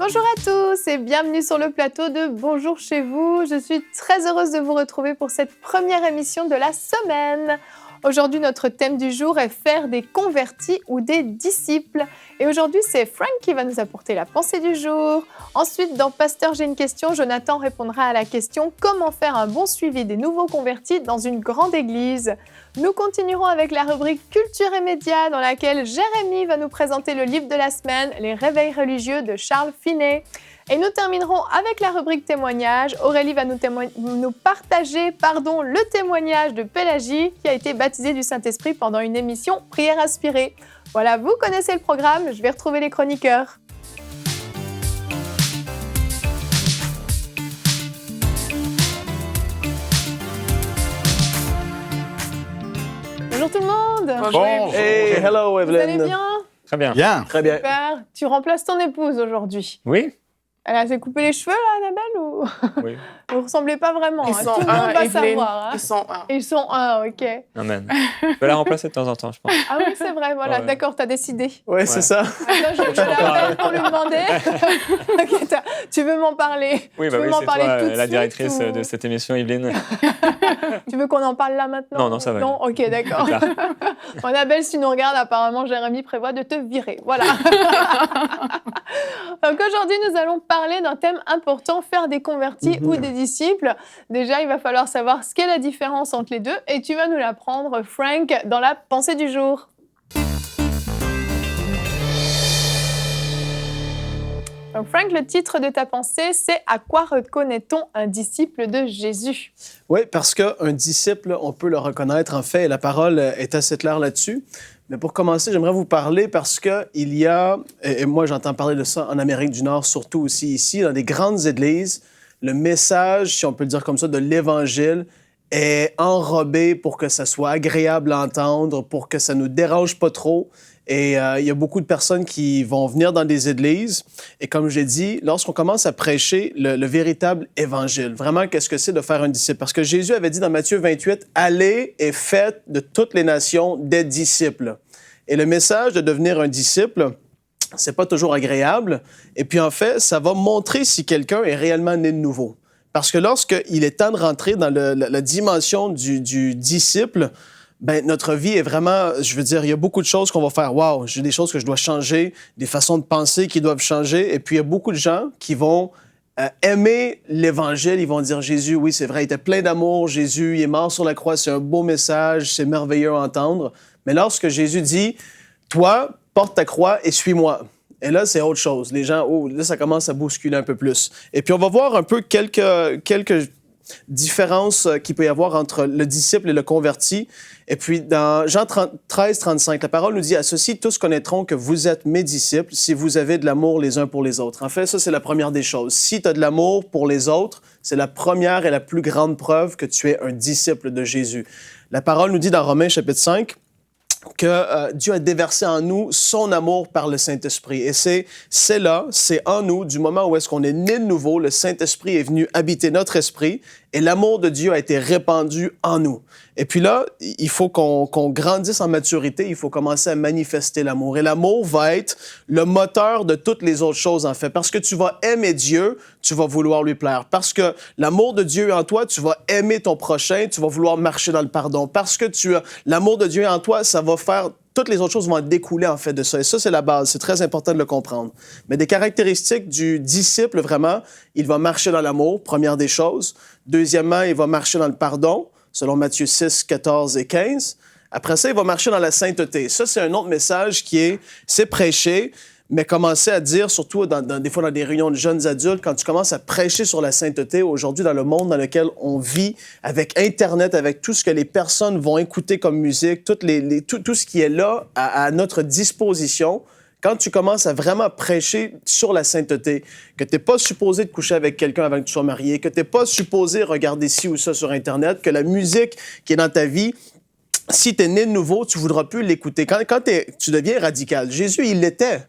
Bonjour à tous et bienvenue sur le plateau de Bonjour chez vous. Je suis très heureuse de vous retrouver pour cette première émission de la semaine. Aujourd'hui, notre thème du jour est faire des convertis ou des disciples. Et aujourd'hui, c'est Frank qui va nous apporter la pensée du jour. Ensuite, dans Pasteur, j'ai une question, Jonathan répondra à la question « Comment faire un bon suivi des nouveaux convertis dans une grande église ?» Nous continuerons avec la rubrique Culture et médias dans laquelle Jérémy va nous présenter le livre de la semaine, Les réveils religieux de Charles Finet. Et nous terminerons avec la rubrique témoignages. Aurélie va nous partager le témoignage de Pélagie qui a été baptisée du Saint-Esprit pendant une émission Prière inspirée. Voilà, vous connaissez le programme, je vais retrouver les chroniqueurs. Bonjour tout le monde. Bonjour. Hey, hello Evelyn. Vous allez bien? Très bien. Bien. Très bien. Super. Tu remplaces ton épouse aujourd'hui. Oui? Elle s'est coupé les cheveux, là, Annabelle, ou... Oui. Vous ne ressemblez pas vraiment. Ils Tout sont le monde va Evelyne. savoir. Ils sont un. Ils sont un, ok. Amen. Je vais la remplacer de temps en temps, je pense. Ah oui, c'est vrai, voilà. Ouais. D'accord, t'as décidé. Ouais, c'est ça. Attends, je l'appelle pour lui demander. Ok, tu veux m'en parler? Oui, Tu veux m'en c'est parler toi tout de la suite, directrice ou- de cette émission, Evelyne. Tu veux qu'on en parle là maintenant? Non, ça va. Non, ok, d'accord. Claire. Annabelle, si tu nous regardes, apparemment, Jérémy prévoit de te virer. Voilà. Donc aujourd'hui, nous allons parler d'un thème important, faire des convertis ou des disciples. Déjà, il va falloir savoir ce qu'est la différence entre les deux et tu vas nous l'apprendre, Frank, dans la pensée du jour. Donc Frank, le titre de ta pensée, c'est « À quoi reconnaît-on un disciple de Jésus ?» Oui, parce qu'un disciple, on peut le reconnaître, en fait, et la parole est assez claire là-dessus. Mais pour commencer, j'aimerais vous parler parce qu'il y a, et moi j'entends parler de ça en Amérique du Nord, surtout aussi ici, dans des grandes églises, le message, si on peut le dire comme ça, de l'Évangile est enrobé pour que ça soit agréable à entendre, pour que ça ne nous dérange pas trop. Et il y a beaucoup de personnes qui vont venir dans des églises. Et comme j'ai dit, lorsqu'on commence à prêcher le véritable évangile, vraiment, qu'est-ce que c'est de faire un disciple? Parce que Jésus avait dit dans Matthieu 28, « Allez et faites de toutes les nations des disciples. » Et le message de devenir un disciple, c'est pas toujours agréable. Et puis, en fait, ça va montrer si quelqu'un est réellement né de nouveau. Parce que lorsqu'il est temps de rentrer dans la dimension du disciple, ben, notre vie est vraiment, je veux dire, il y a beaucoup de choses qu'on va faire. Wow, j'ai des choses que je dois changer, des façons de penser qui doivent changer. Et puis, il y a beaucoup de gens qui vont aimer l'Évangile. Ils vont dire, Jésus, oui, c'est vrai, il était plein d'amour. Jésus, il est mort sur la croix. C'est un beau message. C'est merveilleux à entendre. Mais lorsque Jésus dit, toi, porte ta croix et suis-moi. Et là, c'est autre chose. Les gens, là, ça commence à bousculer un peu plus. Et puis, on va voir un peu quelques différences qu'il peut y avoir entre le disciple et le converti. Et puis, dans Jean 13, 35, la parole nous dit « À ceci, tous connaîtront que vous êtes mes disciples si vous avez de l'amour les uns pour les autres. » En fait, ça, c'est la première des choses. Si tu as de l'amour pour les autres, c'est la première et la plus grande preuve que tu es un disciple de Jésus. La parole nous dit dans Romains chapitre 5 que Dieu a déversé en nous son amour par le Saint-Esprit. Et c'est là, c'est en nous, du moment où est-ce qu'on est né de nouveau, le Saint-Esprit est venu habiter notre esprit et l'amour de Dieu a été répandu en nous. Et puis là, il faut qu'on grandisse en maturité, il faut commencer à manifester l'amour. Et l'amour va être le moteur de toutes les autres choses, en fait. Parce que tu vas aimer Dieu, tu vas vouloir lui plaire. Parce que l'amour de Dieu est en toi, tu vas aimer ton prochain, tu vas vouloir marcher dans le pardon. Parce que l'amour de Dieu est en toi, ça va faire... Toutes les autres choses vont découler, en fait, de ça. Et ça, c'est la base. C'est très important de le comprendre. Mais des caractéristiques du disciple, vraiment, il va marcher dans l'amour, première des choses. Deuxièmement, il va marcher dans le pardon, selon Matthieu 6, 14 et 15. Après ça, il va marcher dans la sainteté. Ça, c'est un autre message c'est prêcher, mais commencer à dire, surtout des fois dans des réunions de jeunes adultes, quand tu commences à prêcher sur la sainteté, aujourd'hui, dans le monde dans lequel on vit, avec Internet, avec tout ce que les personnes vont écouter comme musique, tout ce qui est là à notre disposition, Quand tu commences à vraiment prêcher sur la sainteté, que tu n'es pas supposé te coucher avec quelqu'un avant que tu sois marié, que tu n'es pas supposé regarder ci ou ça sur Internet, que la musique qui est dans ta vie, si tu es né de nouveau, tu ne voudras plus l'écouter. Quand tu deviens radical, Jésus, il l'était.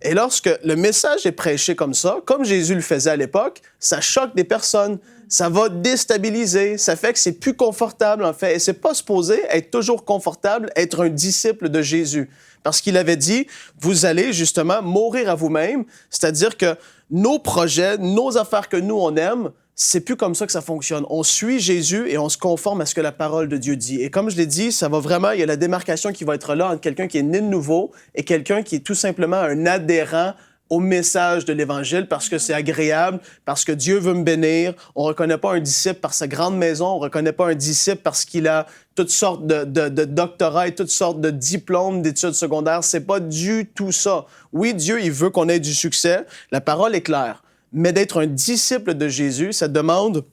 Et lorsque le message est prêché comme ça, comme Jésus le faisait à l'époque, ça choque des personnes, ça va déstabiliser, ça fait que c'est plus confortable en fait. Et c'est pas supposé être toujours confortable, être un disciple de Jésus. Parce qu'il avait dit, vous allez justement mourir à vous-même, c'est-à-dire que nos projets, nos affaires que nous on aime, c'est plus comme ça que ça fonctionne. On suit Jésus et on se conforme à ce que la parole de Dieu dit. Et comme je l'ai dit, ça va vraiment, il y a la démarcation qui va être là entre quelqu'un qui est né de nouveau et quelqu'un qui est tout simplement un adhérent au message de l'Évangile parce que c'est agréable, parce que Dieu veut me bénir. On ne reconnaît pas un disciple par sa grande maison, on ne reconnaît pas un disciple parce qu'il a toutes sortes de doctorats et toutes sortes de diplômes d'études secondaires. C'est pas du tout ça. Oui, Dieu, il veut qu'on ait du succès. La parole est claire. Mais d'être un disciple de Jésus, ça demande,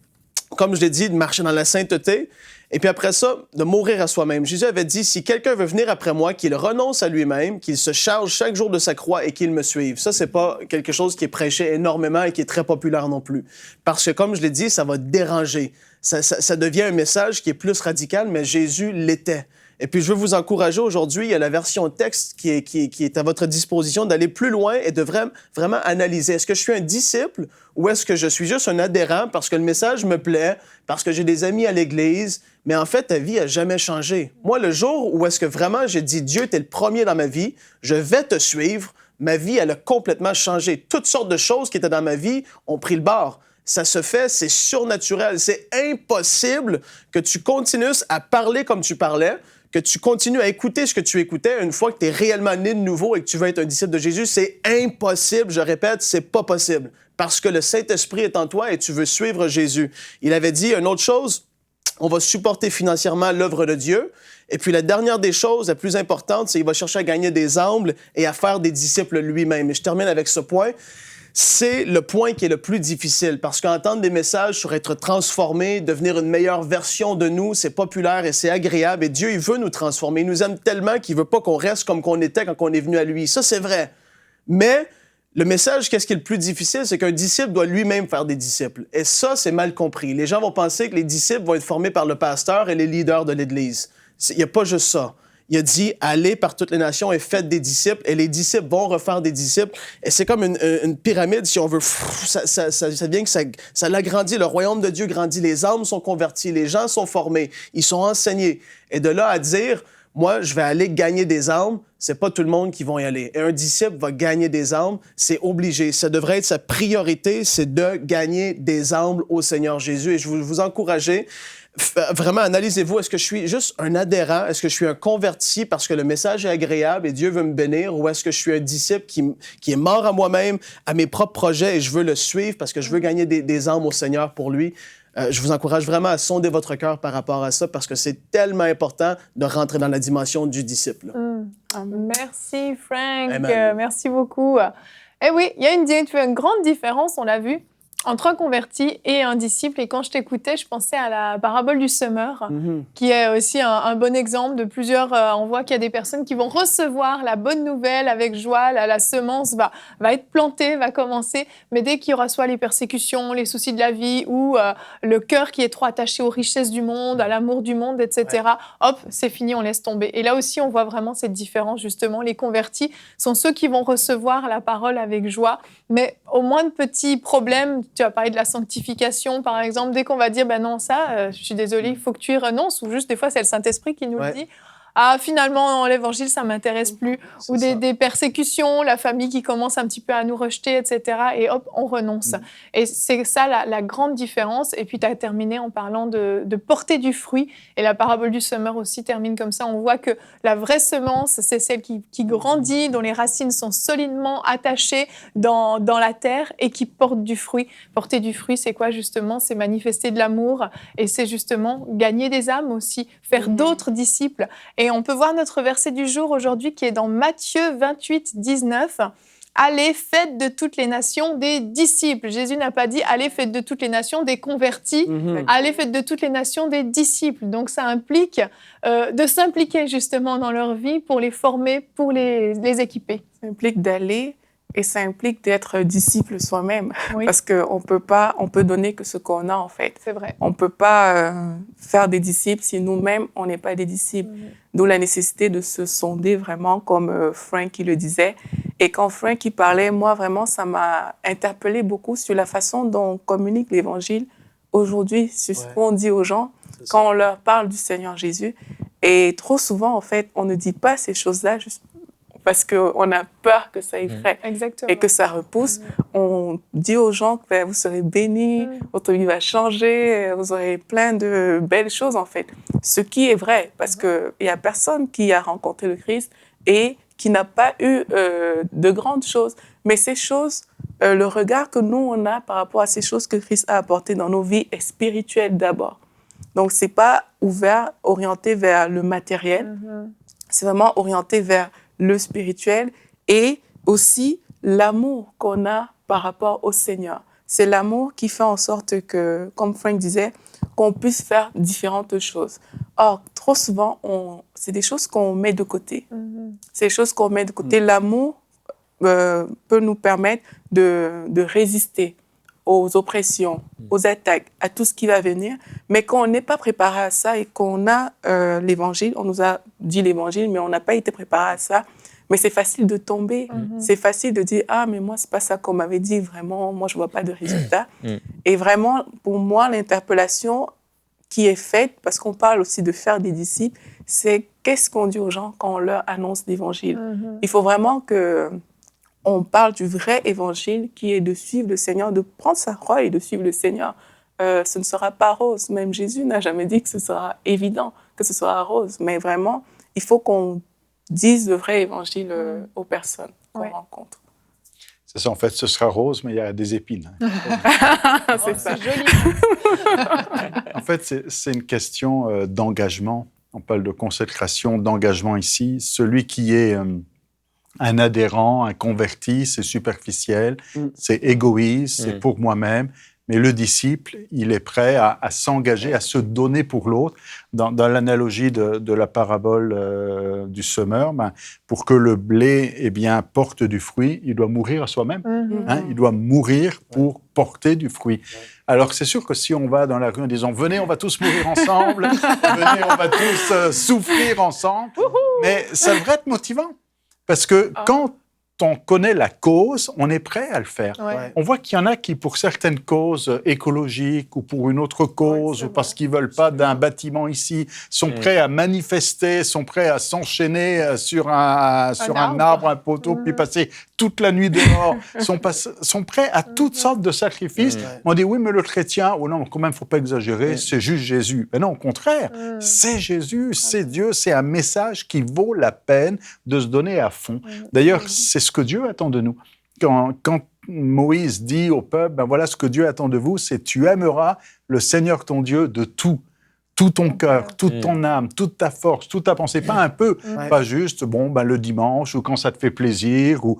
comme je l'ai dit, de marcher dans la sainteté et puis après ça, de mourir à soi-même. Jésus avait dit, si quelqu'un veut venir après moi, qu'il renonce à lui-même, qu'il se charge chaque jour de sa croix et qu'il me suive. Ça, c'est pas quelque chose qui est prêché énormément et qui est très populaire non plus. Parce que, comme je l'ai dit, ça va déranger. Ça devient un message qui est plus radical, mais Jésus l'était. Et puis, je veux vous encourager aujourd'hui, il y a la version texte qui est à votre disposition, d'aller plus loin et de vraiment analyser. Est-ce que je suis un disciple ou est-ce que je suis juste un adhérent parce que le message me plaît, parce que j'ai des amis à l'Église, mais en fait, ta vie n'a jamais changé. Moi, le jour où est-ce que vraiment j'ai dit, Dieu, t'es le premier dans ma vie, je vais te suivre, ma vie, elle a complètement changé. Toutes sortes de choses qui étaient dans ma vie ont pris le bord. Ça se fait, c'est surnaturel. C'est impossible que tu continues à parler comme tu parlais, que tu continues à écouter ce que tu écoutais une fois que tu es réellement né de nouveau et que tu veux être un disciple de Jésus. C'est impossible, je répète, c'est pas possible. Parce que le Saint-Esprit est en toi et tu veux suivre Jésus. Il avait dit une autre chose, on va supporter financièrement l'œuvre de Dieu. Et puis la dernière des choses, la plus importante, c'est qu'il va chercher à gagner des âmes et à faire des disciples lui-même. Et je termine avec ce point. C'est le point qui est le plus difficile parce qu'entendre des messages sur être transformé, devenir une meilleure version de nous, c'est populaire et c'est agréable et Dieu, il veut nous transformer. Il nous aime tellement qu'il veut pas qu'on reste comme qu'on était quand on est venu à lui. Ça, c'est vrai. Mais le message, qu'est-ce qui est le plus difficile? C'est qu'un disciple doit lui-même faire des disciples. Et ça, c'est mal compris. Les gens vont penser que les disciples vont être formés par le pasteur et les leaders de l'Église. Il n'y a pas juste ça. Il a dit, allez par toutes les nations et faites des disciples, et les disciples vont refaire des disciples. Et c'est comme une pyramide, si on veut. Ça vient que ça l'agrandit. Le royaume de Dieu grandit. Les âmes sont converties. Les gens sont formés. Ils sont enseignés. Et de là à dire, moi, je vais aller gagner des âmes, c'est pas tout le monde qui va y aller. Et un disciple va gagner des âmes, c'est obligé. Ça devrait être sa priorité, c'est de gagner des âmes au Seigneur Jésus. Et je veux vous encourager. Vraiment, analysez-vous, est-ce que je suis juste un adhérent? Est-ce que je suis un converti parce que le message est agréable et Dieu veut me bénir? Ou est-ce que je suis un disciple qui est mort à moi-même, à mes propres projets et je veux le suivre parce que je veux gagner des âmes au Seigneur pour lui? Je vous encourage vraiment à sonder votre cœur par rapport à ça parce que c'est tellement important de rentrer dans la dimension du disciple. Merci, Frank. Amen. Merci beaucoup. Eh oui, il y a une grande différence, on l'a vu, entre un converti et un disciple. Et quand je t'écoutais, je pensais à la parabole du semeur, qui est aussi un bon exemple de plusieurs... on voit qu'il y a des personnes qui vont recevoir la bonne nouvelle avec joie. La semence va être plantée, va commencer. Mais dès qu'il y aura soit les persécutions, les soucis de la vie ou le cœur qui est trop attaché aux richesses du monde, à l'amour du monde, etc., hop, c'est fini, on laisse tomber. Et là aussi, on voit vraiment cette différence, justement. Les convertis sont ceux qui vont recevoir la parole avec joie. Mais au moins de petits problèmes, tu as parlé de la sanctification, par exemple. Dès qu'on va dire, ben non, ça, je suis désolée, il faut que tu y renonces. Ou juste, des fois, c'est le Saint-Esprit qui nous le dit. Ah, finalement, l'Évangile, ça ne m'intéresse plus. Ou des persécutions, la famille qui commence un petit peu à nous rejeter, etc. Et hop, on renonce. Et c'est ça la grande différence. Et puis, tu as terminé en parlant de porter du fruit. Et la parabole du semeur aussi termine comme ça. On voit que la vraie semence, c'est celle qui grandit, dont les racines sont solidement attachées dans la terre et qui porte du fruit. Porter du fruit, c'est quoi justement? C'est manifester de l'amour. Et c'est justement gagner des âmes aussi, faire d'autres disciples. Et on peut voir notre verset du jour aujourd'hui qui est dans Matthieu 28, 19. « allez, faites de toutes les nations des disciples. Jésus n'a pas dit allez, faites de toutes les nations des convertis. Allez, faites de toutes les nations des disciples. Donc, ça implique de s'impliquer justement dans leur vie pour les former, pour les équiper. Ça implique d'aller et ça implique d'être disciple soi-même. Oui. Parce qu'on peut donner que ce qu'on a en fait. C'est vrai. On ne peut pas faire des disciples si nous-mêmes, on n'est pas des disciples. D'où la nécessité de se sonder vraiment, comme Frank le disait. Et quand Frank parlait, moi, vraiment, ça m'a interpellée beaucoup sur la façon dont on communique l'Évangile aujourd'hui, sur ce qu'on dit aux gens quand on leur parle du Seigneur Jésus. Et trop souvent, en fait, on ne dit pas ces choses-là juste parce qu'on a peur que ça effraie et que ça repousse. On dit aux gens que vous serez bénis, votre vie va changer, vous aurez plein de belles choses, en fait. Ce qui est vrai, parce qu'il n'y a personne qui a rencontré le Christ et qui n'a pas eu de grandes choses. Mais ces choses, le regard que nous, on a par rapport à ces choses que Christ a apportées dans nos vies est spirituel d'abord. Donc, ce n'est pas orienté vers le matériel, c'est vraiment orienté vers le spirituel et aussi l'amour qu'on a par rapport au Seigneur. C'est l'amour qui fait en sorte que, comme Frank disait, qu'on puisse faire différentes choses. Or, trop souvent, c'est des choses qu'on met de côté. C'est des choses qu'on met de côté. L'amour peut nous permettre de résister aux oppressions, aux attaques, à tout ce qui va venir. Mais quand on n'est pas préparé à ça et qu'on a l'Évangile, on nous a dit l'Évangile, mais on n'a pas été préparé à ça, mais c'est facile de tomber. C'est facile de dire « Ah, mais moi, c'est pas ça qu'on m'avait dit, vraiment, moi, je vois pas de résultat. » Et vraiment, pour moi, l'interpellation qui est faite, parce qu'on parle aussi de faire des disciples, c'est qu'est-ce qu'on dit aux gens quand on leur annonce l'Évangile. Il faut vraiment qu'on parle du vrai Évangile qui est de suivre le Seigneur, de prendre sa croix et de suivre le Seigneur. Ce ne sera pas rose. Même Jésus n'a jamais dit que ce sera évident, que ce sera rose. Mais vraiment, il faut qu'on dise le vrai Évangile aux personnes qu'on rencontre. C'est ça, en fait, ce sera rose, mais il y a des épines. C'est ça. Joli. En fait, c'est une question d'engagement. On parle de consécration, d'engagement ici. Celui qui est un adhérent, un converti, c'est superficiel, c'est égoïste, c'est pour moi-même. Mais le disciple, il est prêt à s'engager, à se donner pour l'autre. Dans l'analogie de la parabole du semeur, pour que le blé porte du fruit, il doit mourir à soi-même. Il doit mourir pour porter du fruit. Alors c'est sûr que si on va dans la rue en disant « Venez, on va tous mourir ensemble, venez, on va tous souffrir ensemble », mais ça devrait être motivant. Parce que quand on connaît la cause, on est prêt à le faire. On voit qu'il y en a qui, pour certaines causes écologiques ou pour une autre cause, ou parce qu'ils ne veulent pas d'un bâtiment ici, sont prêts à manifester, sont prêts à s'enchaîner sur un arbre, un poteau, puis passer toute la nuit dehors, sont prêts à toutes sortes de sacrifices. On dit, oui, mais le chrétien, oh non, quand même, il ne faut pas exagérer, c'est juste Jésus. Mais non, au contraire, c'est Jésus, c'est Dieu, c'est un message qui vaut la peine de se donner à fond. D'ailleurs, c'est ce que Dieu attend de nous. Quand Moïse dit au peuple, voilà ce que Dieu attend de vous, c'est tu aimeras le Seigneur ton Dieu de tout ton cœur, toute ton âme, toute ta force, toute ta pensée, pas un peu, pas juste le dimanche ou quand ça te fait plaisir ou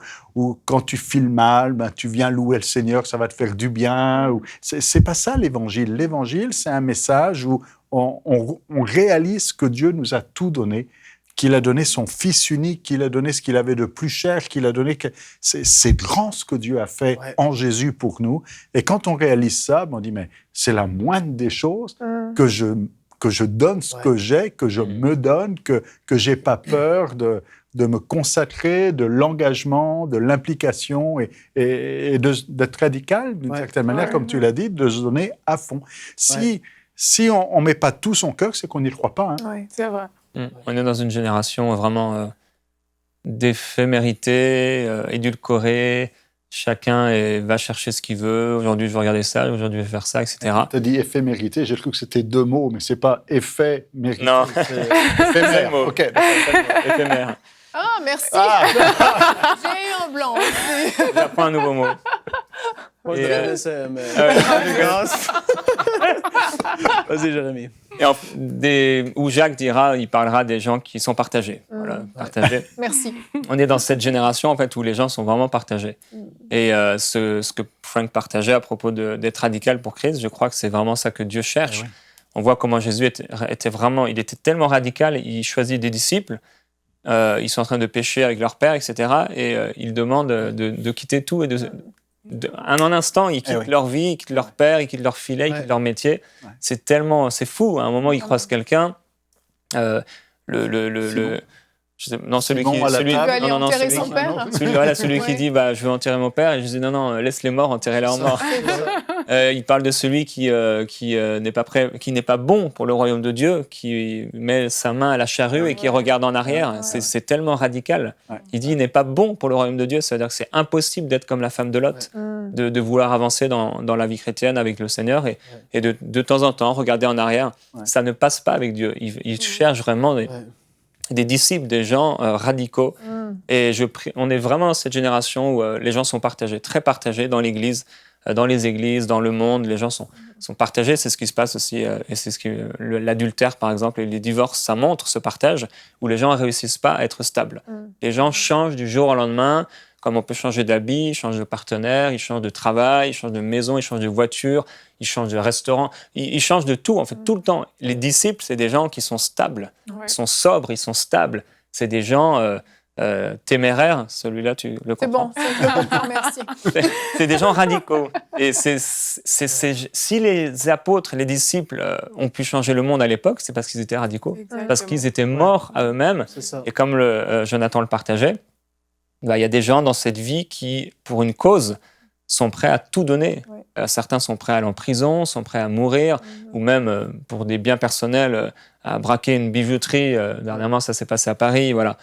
quand tu files mal, tu viens louer le Seigneur, ça va te faire du bien. C'est pas ça l'Évangile. L'Évangile, c'est un message où on réalise que Dieu nous a tout donné, qu'il a donné son Fils unique, qu'il a donné ce qu'il avait de plus cher, qu'il a donné... C'est grand ce que Dieu a fait en Jésus pour nous. Et quand on réalise ça, on dit, mais c'est la moindre des choses que je donne ce que j'ai, que je me donne, que j'ai pas peur de me consacrer, de l'engagement, de l'implication et d'être radical, d'une certaine manière, comme tu l'as dit, de se donner à fond. Si on met pas tout son cœur, c'est qu'on n'y croit pas. Oui, c'est vrai. On est dans une génération vraiment d'éphémérité, édulcorée. Chacun va chercher ce qu'il veut. Aujourd'hui, je vais regarder ça. Aujourd'hui, je vais faire ça, etc. Tu as dit éphémérité. J'ai cru que c'était 2 mots, mais c'est pas éphémérité. Non. C'est éphémère. OK. Éphémère. Ah, merci. J'ai eu un blanc aussi. J'apprends un nouveau mot. Moi, je dirais mais... Vas-y, Jérémy. Où Jacques il parlera des gens qui sont partagés. Voilà, partagés. Merci. On est dans cette génération en fait où les gens sont vraiment partagés. Et ce que Frank partageait à propos d'être radical pour Christ, je crois que c'est vraiment ça que Dieu cherche. On voit comment Jésus il était tellement radical, il choisit des disciples, ils sont en train de pécher avec leur père, etc. Et il demande de quitter tout et en un instant, ils quittent leur vie, ils quittent leur père, ils quittent leur filet, ils quittent leur métier. C'est fou. À un moment, ils croisent quelqu'un. Celui qui dit je veux enterrer mon père, et je dis non, laisse les morts, enterrer leurs morts. Il parle de celui qui n'est pas bon pour le royaume de Dieu, qui met sa main à la charrue et qui regarde en arrière. C'est tellement radical. Il dit il n'est pas bon pour le royaume de Dieu, ça veut dire que c'est impossible d'être comme la femme de Lot, de vouloir avancer dans la vie chrétienne avec le Seigneur et de temps en temps regarder en arrière. Ça ne passe pas avec Dieu. Il cherche vraiment des disciples, des gens radicaux. Et on est vraiment dans cette génération où les gens sont partagés, très partagés dans l'Église, dans les églises, dans le monde. Les gens sont partagés. C'est ce qui se passe aussi. Et c'est l'adultère, par exemple, et les divorces, ça montre ce partage où les gens ne réussissent pas à être stables. Les gens changent du jour au lendemain, comme on peut changer d'habit, ils changent de partenaire, ils changent de travail, ils changent de maison, ils changent de voiture, ils changent de restaurant, ils changent de tout, en fait, tout le temps. Les disciples, c'est des gens qui sont stables, ils sont sobres, ils sont stables. C'est des gens téméraires, celui-là, tu le comprends? C'est bon, je le comprends, merci. C'est des gens radicaux. Et si les apôtres, les disciples ont pu changer le monde à l'époque, c'est parce qu'ils étaient radicaux, parce qu'ils étaient morts à eux-mêmes. Et comme Jonathan le partageait, il y a des gens dans cette vie qui, pour une cause, sont prêts à tout donner. Certains sont prêts à aller en prison, sont prêts à mourir, ou même pour des biens personnels, à braquer une bijouterie. Dernièrement, ça s'est passé à Paris, voilà.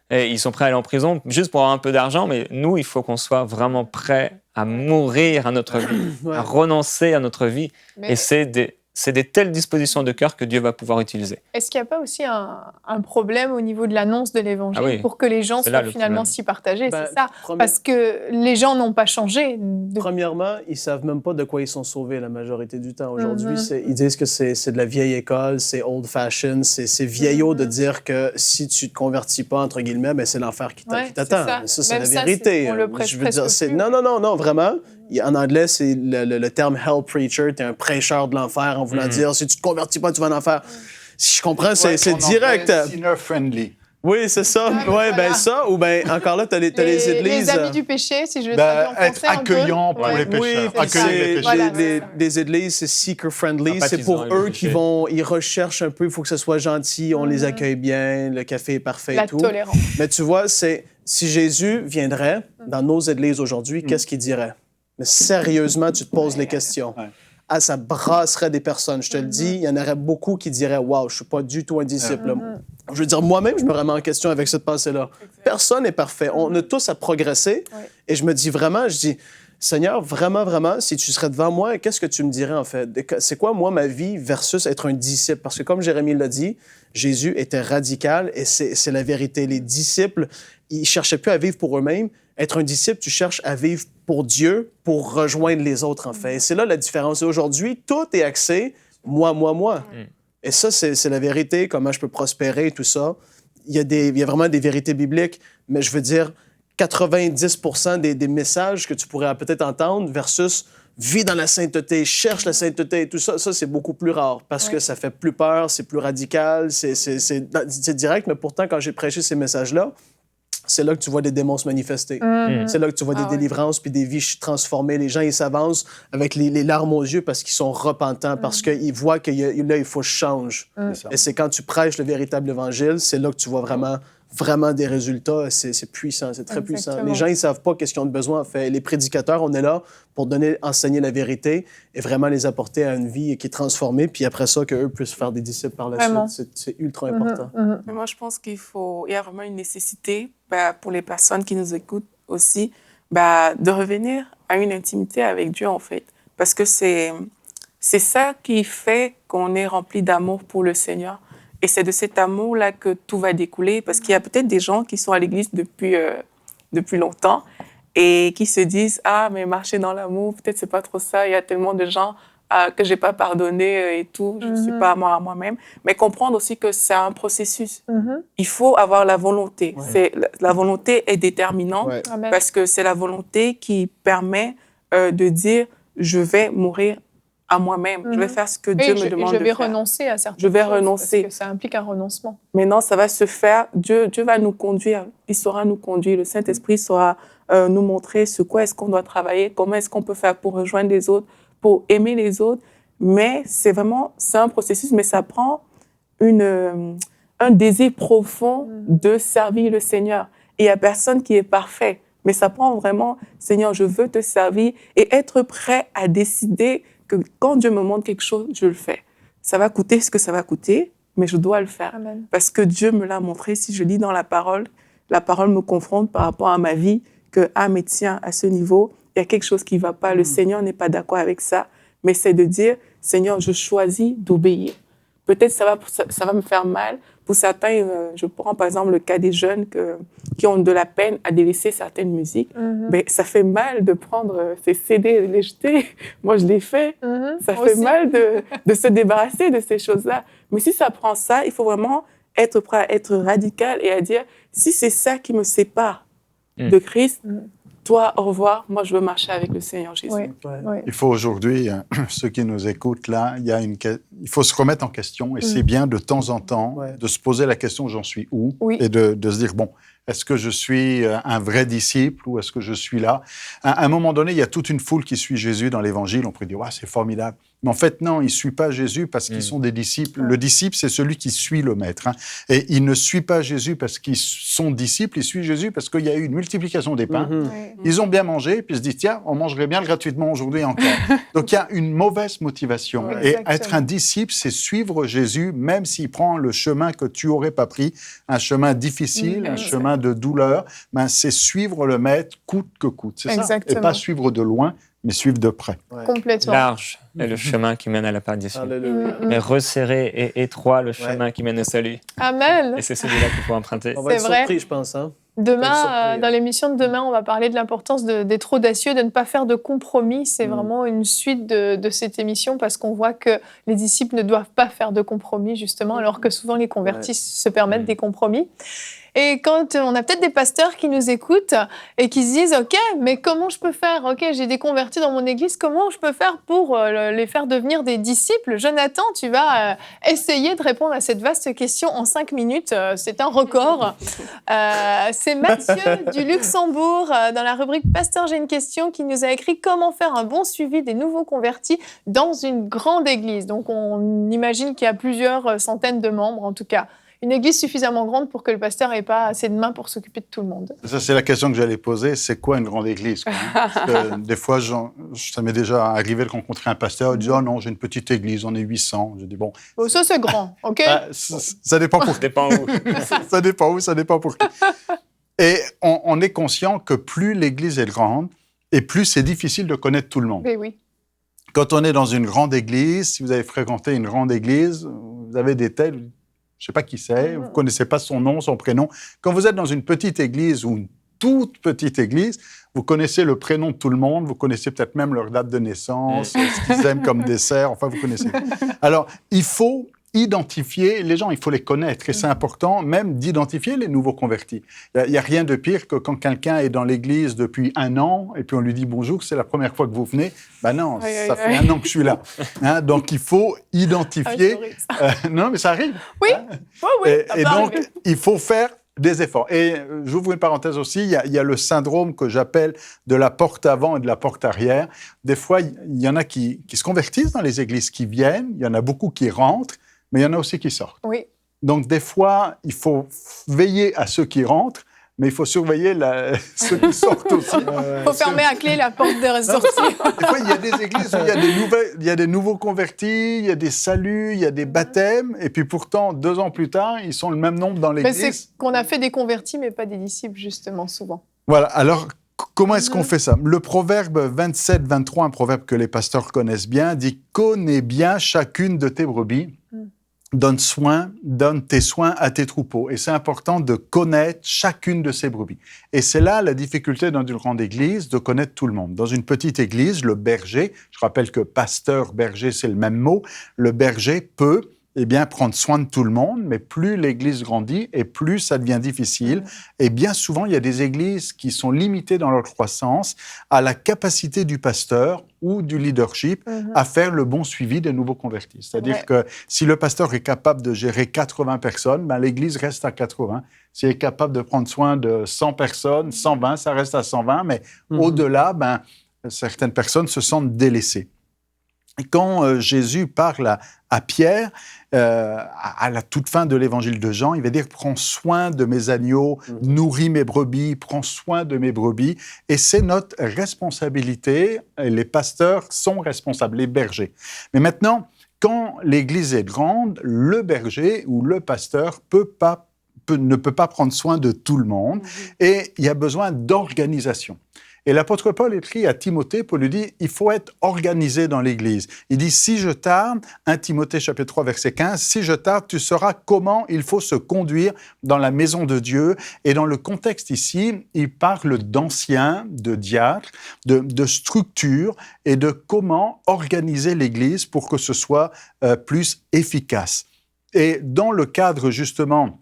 Et ils sont prêts à aller en prison juste pour avoir un peu d'argent, mais nous, il faut qu'on soit vraiment prêts à mourir à notre vie, à renoncer à notre vie. Et c'est des telles dispositions de cœur que Dieu va pouvoir utiliser. Est-ce qu'il n'y a pas aussi un problème au niveau de l'annonce de l'Évangile pour que les gens soient finalement si partagés? C'est ça, parce que les gens n'ont pas changé. Premièrement, ils ne savent même pas de quoi ils sont sauvés la majorité du temps. Aujourd'hui, ils disent que c'est de la vieille école, c'est old-fashioned, c'est vieillot de dire que si tu ne te convertis pas, entre guillemets, ben c'est l'enfer qui t'attend. Ça, c'est la vérité. Je veux dire, non, vraiment. En anglais, c'est le terme « hell preacher ». Tu es un prêcheur de l'enfer en voulant dire « si tu ne te convertis pas, tu vas en enfer ». Si je comprends, c'est direct. Sinner-friendly. Oui, c'est ça. Ça, ou bien encore là, tu as les églises. Les amis du péché, si je le traduis en français. Être accueillant pour les pécheurs. Les églises, c'est seeker-friendly. C'est pour eux ils recherchent un peu, il faut que ce soit gentil, on les accueille bien, le café est parfait et tout. La tolérance. Mais tu vois, si Jésus viendrait dans nos églises aujourd'hui, qu'est-ce qu'il dirait? Mais sérieusement, tu te poses les questions. Ça brasserait des personnes. Je te le dis, il y en aurait beaucoup qui diraient « Wow, je ne suis pas du tout un disciple. » Je veux dire, moi-même, je me remets en question avec cette pensée-là. Personne n'est parfait. On a tous à progresser. Et je me dis vraiment, Seigneur, vraiment, vraiment, si tu serais devant moi, qu'est-ce que tu me dirais, en fait? C'est quoi, moi, ma vie versus être un disciple? Parce que, comme Jérémie l'a dit, Jésus était radical et c'est la vérité. Les disciples, ils ne cherchaient plus à vivre pour eux-mêmes. Être un disciple, tu cherches à vivre pour Dieu, pour rejoindre les autres, en fait. Et c'est là la différence. Et aujourd'hui, tout est axé moi. Et ça, c'est la vérité, comment je peux prospérer, tout ça. Il y a vraiment des vérités bibliques, mais je veux dire, 90% des messages que tu pourrais peut-être entendre versus vis dans la sainteté, cherche la sainteté et tout ça, c'est beaucoup plus rare parce que ça fait plus peur, c'est plus radical, c'est direct, mais pourtant, quand j'ai prêché ces messages-là, c'est là que tu vois des démons se manifester. C'est là que tu vois des délivrances puis des vies transformées. Les gens, ils s'avancent avec les larmes aux yeux parce qu'ils sont repentants, parce qu'ils voient que là, il faut que je change. Et c'est quand tu prêches le véritable évangile, c'est là que tu vois vraiment des résultats. C'est puissant, c'est très puissant. Les gens, ils savent pas qu'est-ce qu'ils ont de besoin. En fait, les prédicateurs, on est là pour enseigner la vérité et vraiment les apporter à une vie qui est transformée, puis après ça, qu'eux puissent faire des disciples par la suite. C'est ultra important. Mais moi, je pense il y a vraiment une nécessité pour les personnes qui nous écoutent aussi, de revenir à une intimité avec Dieu, en fait. Parce que c'est ça qui fait qu'on est rempli d'amour pour le Seigneur. Et c'est de cet amour-là que tout va découler, parce qu'il y a peut-être des gens qui sont à l'Église depuis longtemps et qui se disent « Ah, mais marcher dans l'amour, peut-être c'est pas trop ça. Il y a tellement de gens que j'ai pas pardonné et tout, je suis pas moi-même, mais comprendre aussi que c'est un processus. Il faut avoir la volonté. La volonté est déterminante parce que c'est la volonté qui permet de dire je vais mourir à moi-même, je vais faire ce que Dieu me demande de faire. Je vais renoncer à certaines choses. Je vais choses renoncer. parce que ça implique un renoncement. Maintenant, ça va se faire. Dieu va nous conduire. Il saura nous conduire. Le Saint-Esprit saura nous montrer sur quoi est-ce qu'on doit travailler, comment est-ce qu'on peut faire pour rejoindre les autres, pour aimer les autres. Mais c'est un processus, mais ça prend un désir profond de servir le Seigneur. Et il n'y a personne qui est parfait. Mais ça prend vraiment, Seigneur, je veux te servir et être prêt à décider que quand Dieu me montre quelque chose, je le fais. Ça va coûter ce que ça va coûter, mais je dois le faire. Amen. Parce que Dieu me l'a montré. Si je lis dans la parole me confronte par rapport à ma vie, que, mais tiens, à ce niveau, il y a quelque chose qui ne va pas. Le Seigneur n'est pas d'accord avec ça. Mais c'est de dire, Seigneur, je choisis d'obéir. Peut-être ça va me faire mal. Pour certains, je prends par exemple le cas des jeunes qui ont de la peine à délaisser certaines musiques. Mais ça fait mal de prendre ces CD et de les jeter. Moi, je l'ai fait. Ça fait mal de se débarrasser de ces choses-là. Mais si ça prend ça, il faut vraiment être prêt à être radical et à dire, si c'est ça qui me sépare de Christ, toi, au revoir, moi, je veux marcher avec le Seigneur Jésus. Oui. Il faut aujourd'hui, ceux qui nous écoutent là, il faut se remettre en question et c'est bien de temps en temps de se poser la question, j'en suis où? Et de se dire, bon, est-ce que je suis un vrai disciple ou est-ce que je suis là? À un moment donné, il y a toute une foule qui suit Jésus dans l'Évangile. On pourrait dire, ouais, c'est formidable. Mais en fait, non, ils ne suivent pas Jésus parce qu'ils sont des disciples. Le disciple, c'est celui qui suit le maître. Et il ne suit pas Jésus parce qu'ils sont disciples, il suit Jésus parce qu'il y a eu une multiplication des pains. Ils ont bien mangé, puis ils se disent, tiens, on mangerait bien gratuitement aujourd'hui encore. Donc, il y a une mauvaise motivation. Et être un disciple, c'est suivre Jésus, même s'il prend le chemin que tu n'aurais pas pris, un chemin difficile, un chemin de douleur, ben, c'est suivre le maître coûte que coûte. C'est ça. Et pas suivre de loin, mais suivre de près. Complètement. Large est le chemin qui mène à la perdition. Mais resserré et étroit le chemin qui mène au salut. Amen. Et c'est celui-là qu'il faut emprunter. On va être surpris, je pense. Hein? Demain, dans l'émission de demain, on va parler de l'importance d'être audacieux, de ne pas faire de compromis. C'est vraiment une suite de cette émission parce qu'on voit que les disciples ne doivent pas faire de compromis, justement, alors que souvent les convertis se permettent des compromis. Et quand on a peut-être des pasteurs qui nous écoutent et qui se disent « Ok, mais comment je peux faire ? Ok, j'ai des convertis dans mon église, comment je peux faire pour les faire devenir des disciples ?» Jonathan, tu vas essayer de répondre à cette vaste question en 5 minutes. C'est un record. C'est Mathieu du Luxembourg, dans la rubrique « Pasteur, j'ai une question » qui nous a écrit « Comment faire un bon suivi des nouveaux convertis dans une grande église ?» Donc, on imagine qu'il y a plusieurs centaines de membres, en tout cas. Une église suffisamment grande pour que le pasteur n'ait pas assez de mains pour s'occuper de tout le monde. Ça, c'est la question que j'allais poser. C'est quoi une grande église, quoi, hein? Parce que des fois, ça m'est déjà arrivé de rencontrer un pasteur et de dire « Oh non, j'ai une petite église, on est 800. » Je dis « Bon... » Ça, c'est grand, OK? Ça dépend pour qui. Ça dépend où, ça dépend pour qui. Et on est conscient que plus l'église est grande, et plus c'est difficile de connaître tout le monde. Mais oui. Quand on est dans une grande église, si vous avez fréquenté une grande église, vous avez des têtes... Je ne sais pas qui c'est, vous ne connaissez pas son nom, son prénom. Quand vous êtes dans une petite église ou une toute petite église, vous connaissez le prénom de tout le monde, vous connaissez peut-être même leur date de naissance, ce qu'ils aiment comme dessert, enfin, vous connaissez. Alors, il faut identifier les gens, il faut les connaître. Et c'est important même d'identifier les nouveaux convertis. Il n'y a rien de pire que quand quelqu'un est dans l'église depuis 1 an et puis on lui dit bonjour, c'est la première fois que vous venez. Ben non, ça fait 1 an que je suis là. Hein, donc, il faut identifier... non, mais ça arrive. Oui, hein. Et donc, il faut faire des efforts. Et j'ouvre une parenthèse aussi, il y a le syndrome que j'appelle de la porte avant et de la porte arrière. Des fois, il y en a qui se convertissent dans les églises, qui viennent, il y en a beaucoup qui rentrent, mais il y en a aussi qui sortent. Oui. Donc, des fois, il faut veiller à ceux qui rentrent, mais il faut surveiller ceux qui sortent aussi. Il faut fermer à clé la porte de sortie. Des fois, il y a des églises où il y a des nouveaux convertis, il y a des saluts, il y a des baptêmes, et puis pourtant, 2 ans plus tard, ils sont le même nombre dans l'église. Mais c'est qu'on a fait des convertis, mais pas des disciples, justement, souvent. Voilà, alors... Comment est-ce qu'on fait ça? Le proverbe 27-23, un proverbe que les pasteurs connaissent bien, dit « Connais bien chacune de tes brebis donne tes soins à tes troupeaux. Et c'est important de connaître chacune de ces brebis. Et c'est là la difficulté dans une grande église, de connaître tout le monde. Dans une petite église, le berger, je rappelle que pasteur, berger, c'est le même mot, le berger peut prendre soin de tout le monde, mais plus l'église grandit et plus ça devient difficile. Et bien souvent, il y a des églises qui sont limitées dans leur croissance à la capacité du pasteur ou du leadership à faire le bon suivi des nouveaux convertis. C'est-à-dire que si le pasteur est capable de gérer 80 personnes, l'église reste à 80. S'il est capable de prendre soin de 100 personnes, 120, ça reste à 120, mais au-delà, certaines personnes se sentent délaissées. Et quand Jésus parle à Pierre, à la toute fin de l'évangile de Jean, il va dire « Prends soin de mes agneaux, nourris mes brebis, prends soin de mes brebis ». Et c'est notre responsabilité, et les pasteurs sont responsables, les bergers. Mais maintenant, quand l'église est grande, le berger ou le pasteur ne peut pas prendre soin de tout le monde, et il y a besoin d'organisation. Et l'apôtre Paul écrit à Timothée pour lui dire, il faut être organisé dans l'Église. Il dit, si je tarde, 1 Timothée chapitre 3 verset 15, si je tarde, tu sauras comment il faut se conduire dans la maison de Dieu. Et dans le contexte ici, il parle d'anciens, de diacres, de structure et de comment organiser l'Église pour que ce soit plus efficace. Et dans le cadre justement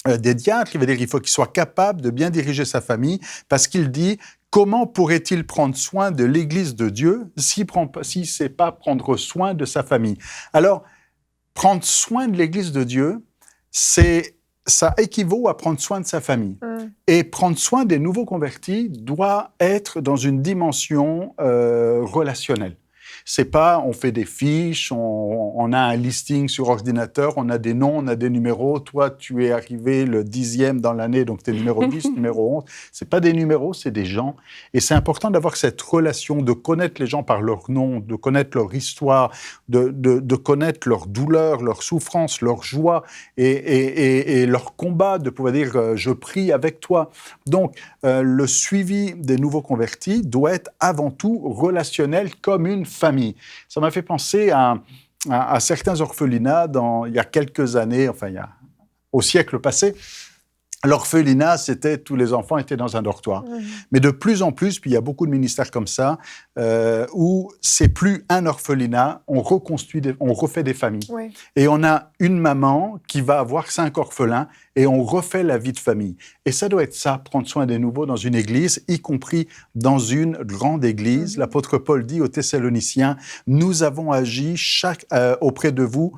des diacres, il veut dire qu'il faut qu'il soit capable de bien diriger sa famille parce qu'il dit comment pourrait-il prendre soin de l'Église de Dieu s'il ne sait pas prendre soin de sa famille? Alors, prendre soin de l'Église de Dieu, ça équivaut à prendre soin de sa famille. Et prendre soin des nouveaux convertis doit être dans une dimension relationnelle. C'est pas, on fait des fiches, on a un listing sur ordinateur, on a des noms, on a des numéros. Toi, tu es arrivé le 10e dans l'année, donc tu es numéro 10, numéro 11. C'est pas des numéros, c'est des gens. Et c'est important d'avoir cette relation, de connaître les gens par leur nom, de connaître leur histoire, de connaître leur douleur, leur souffrance, leur joie et leur combat, de pouvoir dire je prie avec toi. Donc, le suivi des nouveaux convertis doit être avant tout relationnel comme une famille. Ça m'a fait penser à certains orphelinats il y a quelques années, au siècle passé. L'orphelinat, c'était tous les enfants étaient dans un dortoir. Mais de plus en plus, puis il y a beaucoup de ministères comme ça, où c'est plus un orphelinat, on refait des familles. Oui. Et on a une maman qui va avoir 5 orphelins et on refait la vie de famille. Et ça doit être ça, prendre soin des nouveaux dans une église, y compris dans une grande église. L'apôtre Paul dit aux Thessaloniciens, nous avons agi auprès de vous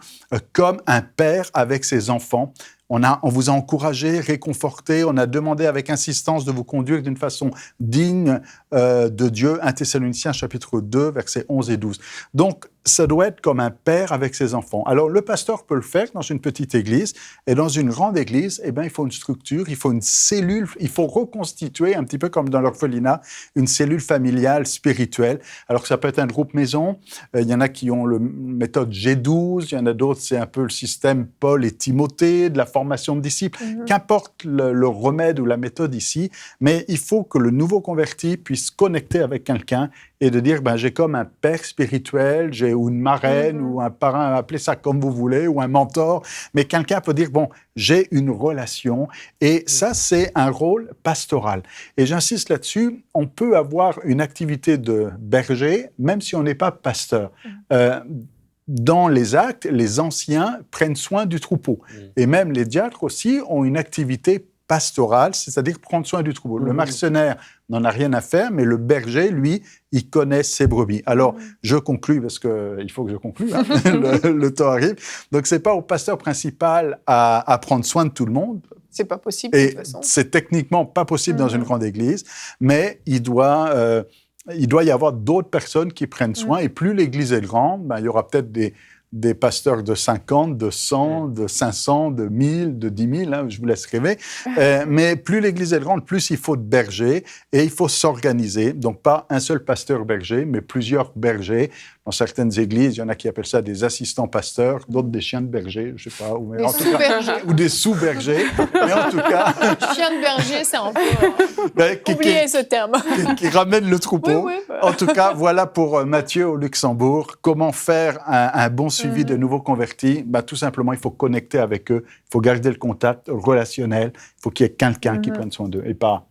comme un père avec ses enfants. On vous a encouragé, réconforté, on a demandé avec insistance de vous conduire d'une façon digne de Dieu. 1 Thessaloniciens chapitre 2, versets 11 et 12. Donc, ça doit être comme un père avec ses enfants. Alors, le pasteur peut le faire dans une petite église, et dans une grande église, il faut une structure, il faut une cellule, il faut reconstituer, un petit peu comme dans l'orphelinat, une cellule familiale, spirituelle. Alors, ça peut être un groupe maison, il y en a qui ont la méthode G12, il y en a d'autres, c'est un peu le système Paul et Timothée, de la formation de disciples, qu'importe le remède ou la méthode ici, mais il faut que le nouveau converti puisse connecter avec quelqu'un et de dire, j'ai comme un père spirituel, ou une marraine, ou un parrain, appelez ça comme vous voulez, ou un mentor, mais quelqu'un peut dire, j'ai une relation, et ça, c'est un rôle pastoral. Et j'insiste là-dessus, on peut avoir une activité de berger, même si on n'est pas pasteur. Dans les actes, les anciens prennent soin du troupeau. Et même les diacres aussi ont une activité pastorale, c'est-à-dire prendre soin du troupeau. Le mercenaire n'en a rien à faire, mais le berger, lui, il connaît ses brebis. Alors, je conclus, parce qu'il faut que je conclue, le temps arrive. Donc, ce n'est pas au pasteur principal à prendre soin de tout le monde. C'est pas possible, de toute façon. C'est techniquement pas possible dans une grande église, mais il doit y avoir d'autres personnes qui prennent soin, et plus l'église est grande, il y aura peut-être des pasteurs de 50, de 100, de 500, de 1000, de 10 000, je vous laisse rêver. Mais plus l'église est grande, plus il faut de bergers et il faut s'organiser. Donc, pas un seul pasteur berger, mais plusieurs bergers. Dans certaines églises, il y en a qui appellent ça des assistants pasteurs, d'autres des chiens de berger, je ne sais pas. Des sous-bergers. Ou des sous-bergers. Mais en tout cas... Chien de berger, c'est un peu... oubliez ce terme. Qui ramène le troupeau. Oui. En tout cas, voilà pour Matthieu au Luxembourg, comment faire un bon suivi suivi de nouveaux convertis, tout simplement, il faut connecter avec eux, il faut garder le contact relationnel, il faut qu'il y ait quelqu'un qui prenne soin d'eux et pas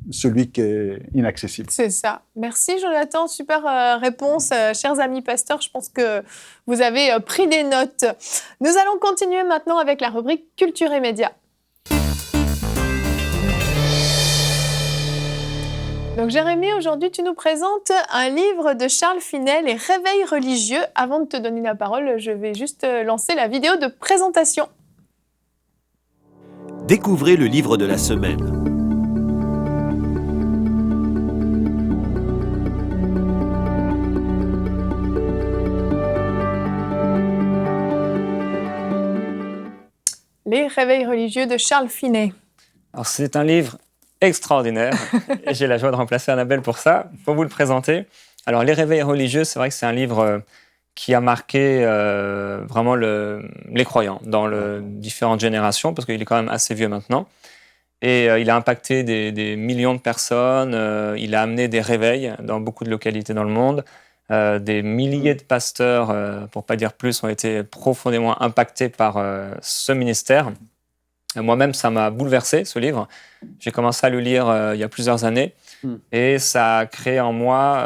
celui qui est inaccessible. C'est ça. Merci Jonathan, super réponse. Chers amis pasteurs, je pense que vous avez pris des notes. Nous allons continuer maintenant avec la rubrique Culture et médias. Donc Jérémy, aujourd'hui tu nous présentes un livre de Charles Finet, Les réveils religieux. Avant de te donner la parole, je vais juste lancer la vidéo de présentation. Découvrez le livre de la semaine. Les réveils religieux de Charles Finet. Alors, c'est un livre extraordinaire et j'ai la joie de remplacer Annabelle pour ça, pour vous le présenter. Alors, Les réveils religieux, c'est vrai que c'est un livre qui a marqué vraiment les croyants dans différentes générations, parce qu'il est quand même assez vieux maintenant. Et il a impacté des millions de personnes, il a amené des réveils dans beaucoup de localités dans le monde. Des milliers de pasteurs, pour ne pas dire plus, ont été profondément impactés par ce ministère. Moi-même, ça m'a bouleversé, ce livre. J'ai commencé à le lire il y a plusieurs années et ça a créé en moi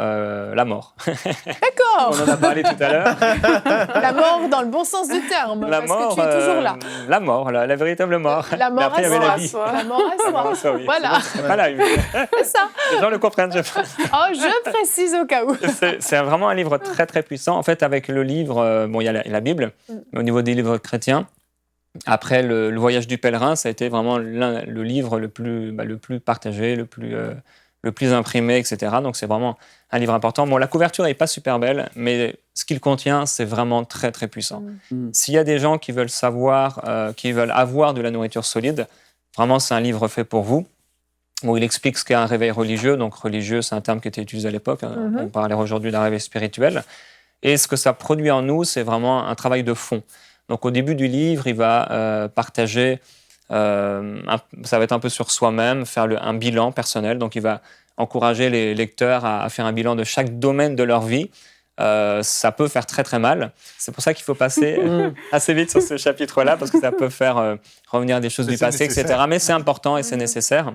la mort. D'accord. On en a parlé tout à l'heure. La mort dans le bon sens du terme, La parce mort, que tu es toujours là. La mort, la véritable mort. La mort Mais après, il y avait la à vie. soi. La mort à La mort soi. à soi, oui. Voilà, C'est pas là. c'est ça. Les gens le comprennent, je pense. Oh, je précise au cas où. C'est vraiment un livre très, très puissant. En fait, avec le livre, il y a la Bible, mais au niveau des livres chrétiens, après le voyage du pèlerin, ça a été vraiment le livre le plus partagé, le plus imprimé, etc. Donc, c'est vraiment un livre important. Bon, la couverture n'est pas super belle, mais ce qu'il contient, c'est vraiment très, très puissant. S'il y a des gens qui veulent savoir, qui veulent avoir de la nourriture solide, vraiment, c'est un livre fait pour vous. Bon, il explique ce qu'est un réveil religieux. Donc, religieux, c'est un terme qui était utilisé à l'époque. On parlait aujourd'hui d'un réveil spirituel. Et ce que ça produit en nous, c'est vraiment un travail de fond. Donc, au début du livre, il va partager, ça va être un peu sur soi-même, faire un bilan personnel. Donc, il va encourager les lecteurs à faire un bilan de chaque domaine de leur vie. Ça peut faire très, très mal. C'est pour ça qu'il faut passer assez vite sur ce chapitre-là, parce que ça peut faire revenir des choses du passé, etc. Mais c'est important et c'est nécessaire.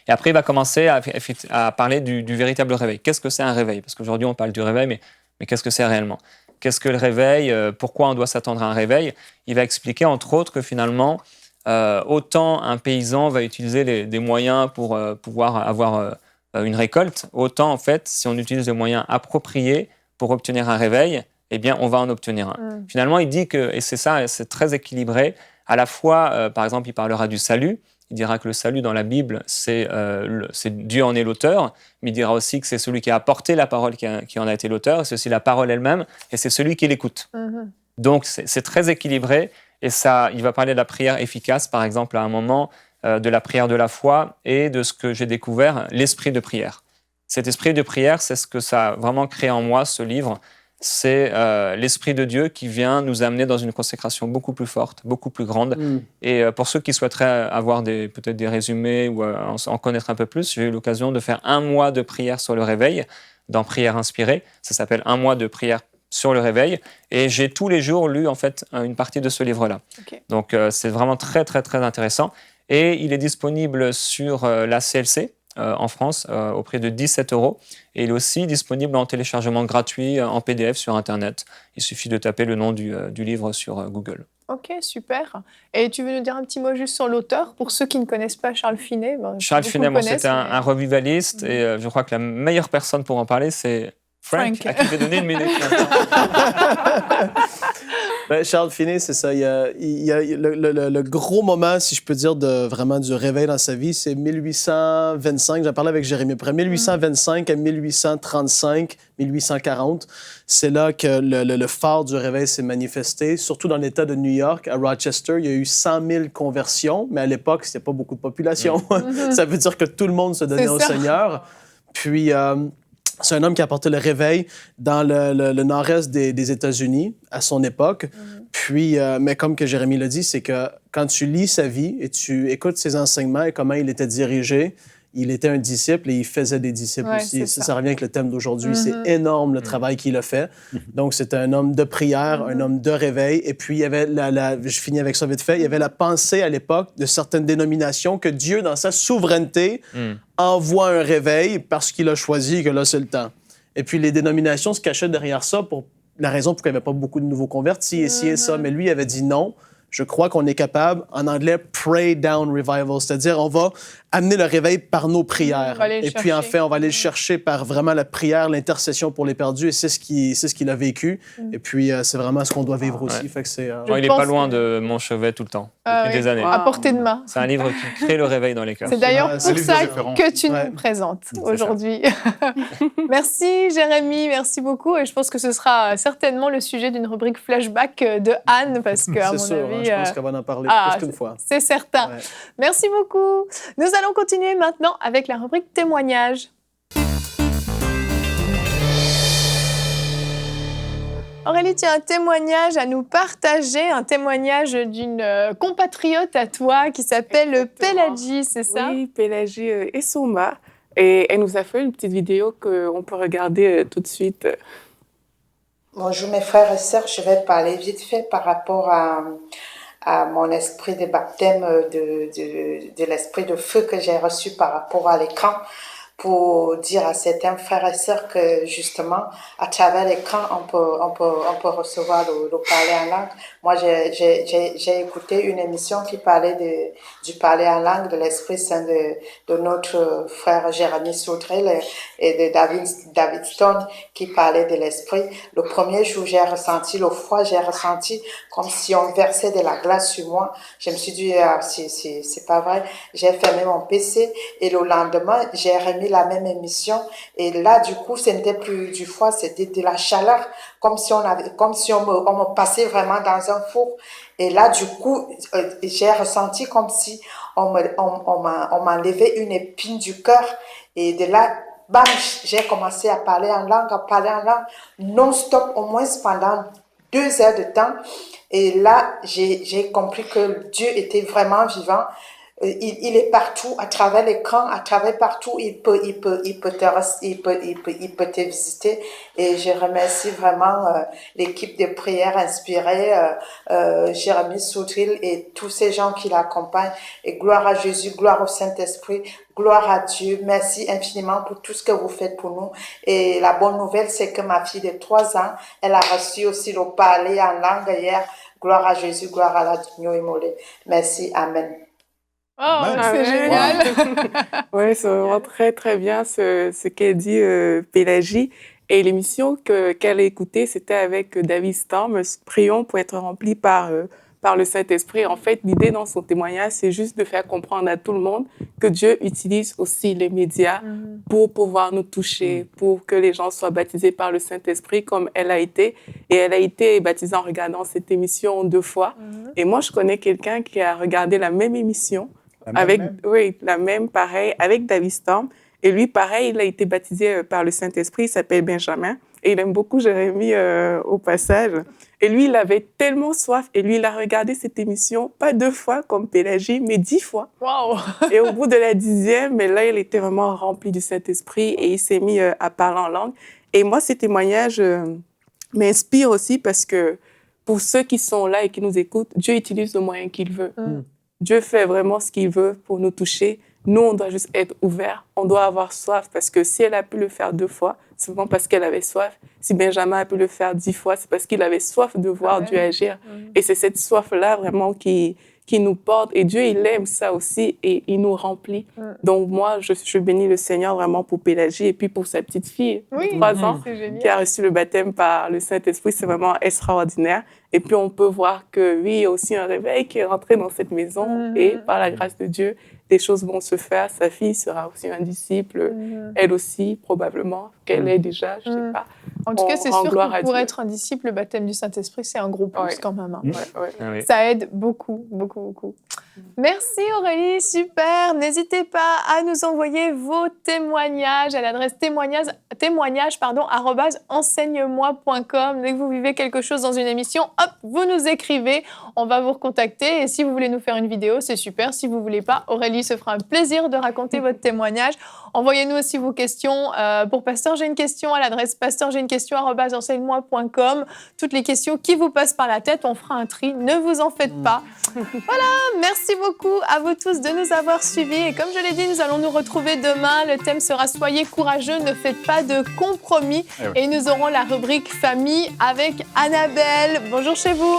Et après, il va commencer à parler du véritable réveil. Qu'est-ce que c'est un réveil? Parce qu'aujourd'hui, on parle du réveil, mais qu'est-ce que c'est réellement? Qu'est-ce que le réveil? Pourquoi on doit s'attendre à un réveil? Il va expliquer, entre autres, que finalement, autant un paysan va utiliser des moyens pour pouvoir avoir une récolte, autant, en fait, si on utilise des moyens appropriés pour obtenir un réveil, eh bien, on va en obtenir un. Finalement, il dit que, et c'est ça, c'est très équilibré, à la fois, par exemple, il parlera du salut. Il dira que le salut dans la Bible, c'est Dieu en est l'auteur, mais il dira aussi que c'est celui qui a apporté la parole qui en a été l'auteur, c'est aussi la parole elle-même, et c'est celui qui l'écoute. Donc, c'est très équilibré, et ça, il va parler de la prière efficace, par exemple, à un moment, de la prière de la foi, et de ce que j'ai découvert, l'esprit de prière. Cet esprit de prière, c'est ce que ça a vraiment créé en moi, ce livre. C'est l'Esprit de Dieu qui vient nous amener dans une consécration beaucoup plus forte, beaucoup plus grande. Et pour ceux qui souhaiteraient avoir peut-être des résumés ou en connaître un peu plus, j'ai eu l'occasion de faire 1 mois de prière sur le réveil, dans Prière inspirée. Ça s'appelle 1 mois de prière sur le réveil. Et j'ai tous les jours lu en fait une partie de ce livre-là. Okay. Donc c'est vraiment très, très, très intéressant. Et il est disponible sur la CLC, en France, au prix de 17 €. Et il est aussi disponible en téléchargement gratuit en PDF sur Internet. Il suffit de taper le nom du livre sur Google. Ok, super. Et tu veux nous dire un petit mot juste sur l'auteur, pour ceux qui ne connaissent pas Charles Finet? Charles Finet, c'est un revivaliste, et je crois que la meilleure personne pour en parler, c'est Frank, à qui je vais donner une minute. Charles Finet, c'est ça. Il y a le gros moment, si je peux dire, vraiment du réveil dans sa vie, c'est 1825. J'en parlais avec Jérémy. Après 1825 à 1835, 1840, c'est là que le phare du réveil s'est manifesté, surtout dans l'État de New York. À Rochester, il y a eu 100 000 conversions, mais à l'époque, c'était pas beaucoup de population. Ça veut dire que tout le monde se donnait au Seigneur. Puis... c'est un homme qui a apporté le réveil dans le nord-est des États-Unis à son époque. Puis, mais comme que Jérémy l'a dit, c'est que quand tu lis sa vie et tu écoutes ses enseignements et comment il était dirigé, il était un disciple et il faisait des disciples aussi. Ça revient avec le thème d'aujourd'hui. C'est énorme le travail qu'il a fait. Donc, c'était un homme de prière, un homme de réveil. Et puis, il y avait, je finis avec ça vite fait, il y avait la pensée à l'époque de certaines dénominations que Dieu, dans sa souveraineté, envoie un réveil parce qu'il a choisi que là, c'est le temps. Et puis, les dénominations se cachaient derrière ça pour la raison pour qu'il n'y avait pas beaucoup de nouveaux convertis et ci et ça. Mais lui, il avait dit non. Je crois qu'on est capable, en anglais, pray down revival, c'est-à-dire on va amener le réveil par nos prières. Et puis, en fait, on va aller le chercher par vraiment la prière, l'intercession pour les perdus, et c'est ce qu'il a vécu. Et puis, c'est vraiment ce qu'on doit vivre aussi. Fait que c'est, il n'est pas loin de Montchevet tout le temps, depuis des années. À portée de main. C'est un livre qui crée le réveil dans les cœurs. C'est d'ailleurs pour ça que tu nous présentes aujourd'hui. Merci Jérémy, merci beaucoup. Et je pense que ce sera certainement le sujet d'une rubrique flashback de Anne, parce qu'à mon avis... je pense qu'elle va en parler plus qu'une fois. C'est certain. Ouais. Merci beaucoup. Nous allons continuer maintenant avec la rubrique témoignages. Aurélie, tu as un témoignage à nous partager, un témoignage d'une compatriote à toi qui s'appelle Pélagie, c'est ça? Oui, Pélagie Essouma. Et elle nous a fait une petite vidéo qu'on peut regarder tout de suite. Bonjour mes frères et sœurs, je vais parler vite fait par rapport à mon esprit de baptême, de l'esprit de feu que j'ai reçu par rapport à l'écran, pour dire à certains frères et sœurs que justement, à travers l'écran, on peut recevoir le parler en langue. Moi, j'ai écouté une émission qui parlait du parler en langue, de l'Esprit Saint de notre frère Jérémy Soutrel et de David Stone qui parlait de l'Esprit. Le premier jour, j'ai ressenti comme si on versait de la glace sur moi. Je me suis dit, c'est pas vrai. J'ai fermé mon PC et le lendemain, j'ai remis la même émission et là, du coup, ce n'était plus du froid, c'était de la chaleur, comme si on me passait vraiment dans un four. Et là, du coup, j'ai ressenti comme si on m'enlevait une épine du cœur. Et de là, bam, j'ai commencé à parler en langue non-stop, au moins pendant 2 heures de temps. Et là, j'ai compris que Dieu était vraiment vivant. Il est partout, à travers l'écran, à travers partout, il peut te visiter. Et je remercie vraiment l'équipe de prière inspirée, Jérémy Soutril et tous ces gens qui l'accompagnent. Et gloire à Jésus, gloire au Saint-Esprit, gloire à Dieu. Merci infiniment pour tout ce que vous faites pour nous. Et la bonne nouvelle, c'est que ma fille de 3 ans, elle a reçu aussi le parler en langue hier. Gloire à Jésus, gloire à l'agneau immolé. Merci, amen. Oh, c'est génial! Oui, c'est vraiment très, très bien ce qu'elle dit, Pélagie. Et l'émission qu'elle a écoutée, c'était avec David Storm, Prions pour être remplis par le Saint-Esprit. En fait, l'idée dans son témoignage, c'est juste de faire comprendre à tout le monde que Dieu utilise aussi les médias pour pouvoir nous toucher, pour que les gens soient baptisés par le Saint-Esprit comme elle a été. Et elle a été baptisée en regardant cette émission 2 fois. Et moi, je connais quelqu'un qui a regardé la même émission, la même, pareil, avec David Storm. Et lui, pareil, il a été baptisé par le Saint-Esprit, il s'appelle Benjamin. Et il aime beaucoup Jérémy au passage. Et lui, il avait tellement soif. Et lui, il a regardé cette émission, pas 2 fois comme Pélagie, mais 10 fois. Wow. Et au bout de la 10e, mais là, il était vraiment rempli du Saint-Esprit et il s'est mis à parler en langue. Et moi, ces témoignages m'inspirent aussi parce que pour ceux qui sont là et qui nous écoutent, Dieu utilise le moyen qu'il veut. Dieu fait vraiment ce qu'il veut pour nous toucher. Nous, on doit juste être ouverts. On doit avoir soif parce que si elle a pu le faire 2 fois, c'est vraiment parce qu'elle avait soif. Si Benjamin a pu le faire 10 fois, c'est parce qu'il avait soif de voir Dieu agir. Et c'est cette soif-là vraiment qui nous porte. Et Dieu, il aime ça aussi et il nous remplit. Donc moi, je bénis le Seigneur vraiment pour Pélagie et puis pour sa petite fille de 3 ans qui a reçu le baptême par le Saint-Esprit. C'est vraiment extraordinaire. Et puis on peut voir que oui, il y a aussi un réveil qui est rentré dans cette maison et par la grâce de Dieu, des choses vont se faire. Sa fille sera aussi un disciple, elle aussi probablement, qu'elle est déjà, je ne sais pas. En tout cas, c'est sûr gloire que à pour Dieu. être un disciple, le baptême du Saint-Esprit, c'est un gros plus Ouais. quand même. Hein. Ouais. Ah oui. Ça aide beaucoup, beaucoup, beaucoup. Merci Aurélie, super. N'hésitez pas à nous envoyer vos témoignages à l'adresse @enseigne-moi.com. Dès que vous vivez quelque chose dans une émission, hop, vous nous écrivez, on va vous recontacter. Et si vous voulez nous faire une vidéo, c'est super. Si vous voulez pas, Aurélie se fera un plaisir de raconter votre témoignage. Envoyez-nous aussi vos questions pour Pasteur J'ai une question à l'adresse pasteurj'ai-une-question@enseigne-moi.com. Toutes les questions qui vous passent par la tête, on fera un tri. Ne vous en faites pas. Voilà, merci beaucoup à vous tous de nous avoir suivis. Et comme je l'ai dit, nous allons nous retrouver demain. Le thème sera Soyez courageux, ne faites pas de compromis. Eh oui. Et nous aurons la rubrique famille avec Annabelle. Bonjour chez vous.